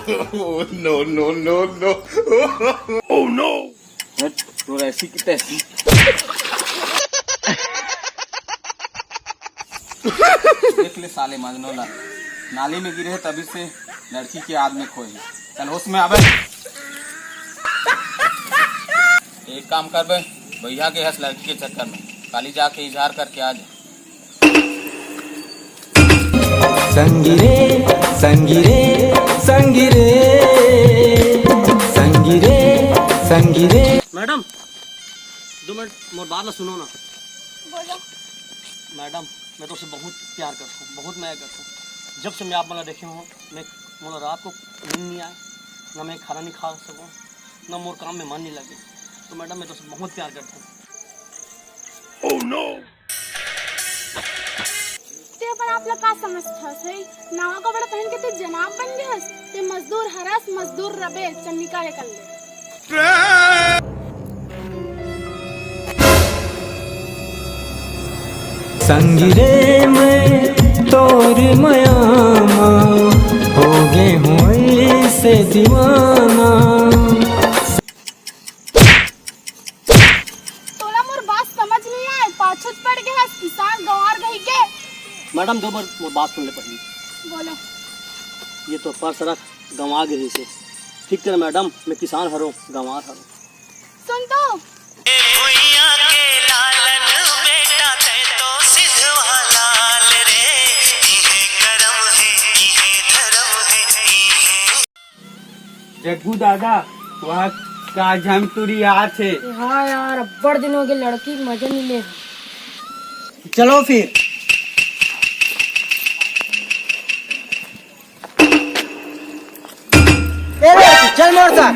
No no no no oh no. तो ऐसी की तैसी। देख ले साले मजनूला, नाली में गिरे तभी से लड़की की याद में खोए। चल होश में आवे। एक काम कर बे, भैया के हंस लड़की के चक्कर में खाली जाके इजहार करके आ जा। संगिरे संगिरे संगिरे संगिरे संगिरे। मैडम 2 मिनट मोर बात ला सुनो ना। बोलो। मैडम मैं तो उसे बहुत प्यार करता हूँ, बहुत माया करता हूँ। जब से मैं आप मला देखे हूँ, मैं मोला रात को नींद नहीं आए, ना मैं खाना नहीं खा सकूँ, ना मोर काम में मन नहीं लगे। तो मैडम मैं तो उसे बहुत प्यार करता हूँ। Oh no. ते पण आपलं का समजतस है? नावा कपड़ा पहन के ते जनाब बन गयस। ते मजदूर हरस मजदूर रबे चन्नी का कर ले। संगिरे में तोर मयामा हो गए हुए से दीवाना। तोला मोर बात समझ नहीं आए, पाछुत पड़ गया किसान गंवार गई के। मैडम 2 बार मोर बात सुन ले पहले। बोलो। ये तो पर्स रख गंवा गिरी से। ठीक कर मैडम, मैं किसान हरो गंवार हरो। सुन तो जग्गू दादा वहाँ का झमतुरी याद है। हाँ यार अब्बड़ दिन हो गए, लड़की मजा नहीं ले। चलो फिर। चल मोर साथ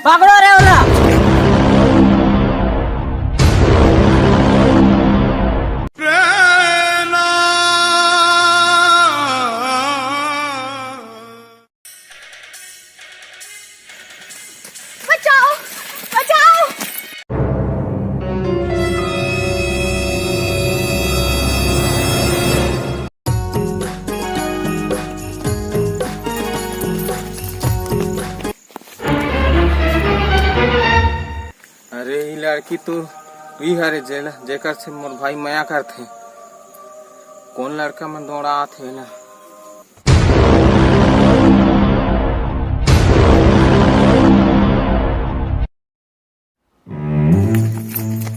पकड़ो रे ओला। बचाओ बचाओ। अरे ये लड़की तो भी हरे जेला जेकर से मोर भाई माया करथे। कौन लड़का मन दौड़ा आथे ना।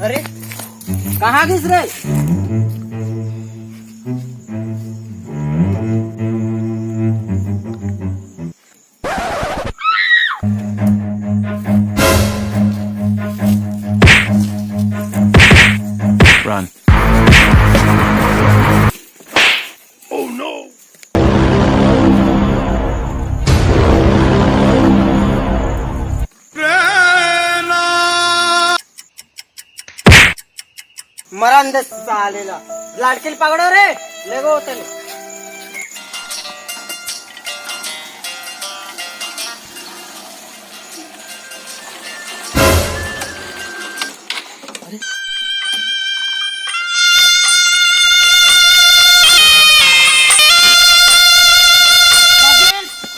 अरे कहाँ घिस रहे? Run. Oh no. मरण दे सालेला, लाडकील पकड़ो रे, ले गो तले।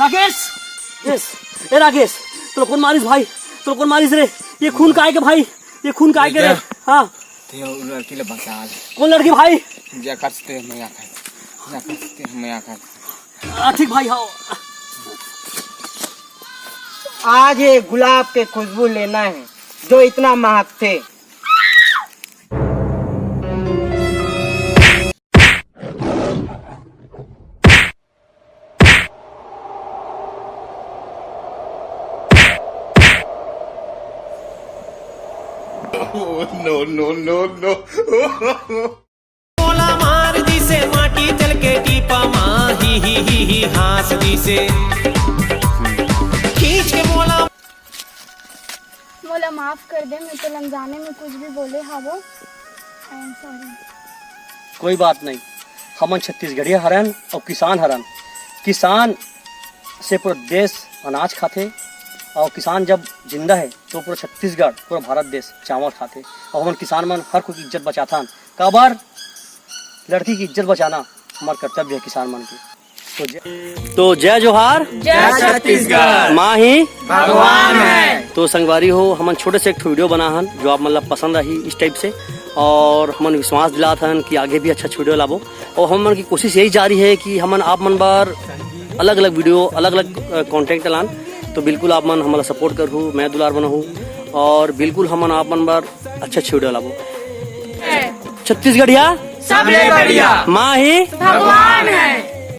राकेश, यस, ए राकेश, तो कौन मारिस भाई? तो कौन मारिस रे? ये खून काहे के भाई? ये खून काहे के रे? हाँ, ते लड़की ले बचा आज। कौन लड़की भाई? जेकर से माया कर। जेकर से माया कर। ठीक भाई हाँ। आज ये गुलाब के खुशबू लेना है जो इतना महक थे। No no no no. बोला मार दी से माटी तल के टीपा माँ ही हास दी से खींच के बोला। मोला माफ कर दे, मैं तो अनजाने में कुछ भी बोले हावो। I am sorry. कोई बात नहीं, हमन छत्तीसगढ़िया हरन और किसान हरन। किसान से पूरा देश अनाज खाते और किसान जब जिंदा है तो पूरा छत्तीसगढ़ पूरा भारत देश चावल खाते। और हम किसान मन हर कोई इज्जत बचाता। काबर लड़की की इज्जत बचाना हमारा कर्तव्य है किसान मन की। तो जय जोहार, जय छत्तीसगढ़, माँ ही भगवान है। तो संगवारी हो, हमन छोटे से एक वीडियो बना हन जो आप मतलब पसंद रही इस टाइप से, और हमन विश्वास दिलात हन कि आगे भी अच्छा वीडियो लाबो। और हमन की कोशिश यही जारी है कि हमन आप मन बार अलग अलग वीडियो, अलग अलग कॉन्टेंट लान। तो बिल्कुल आप मन हमारा सपोर्ट करहु, मैं दुलार बनहु, और बिल्कुल हमन आप मन बार अच्छा वीडियो लाबो। छत्तीसगढ़िया सबले बढ़िया, माँ ही भगवान है।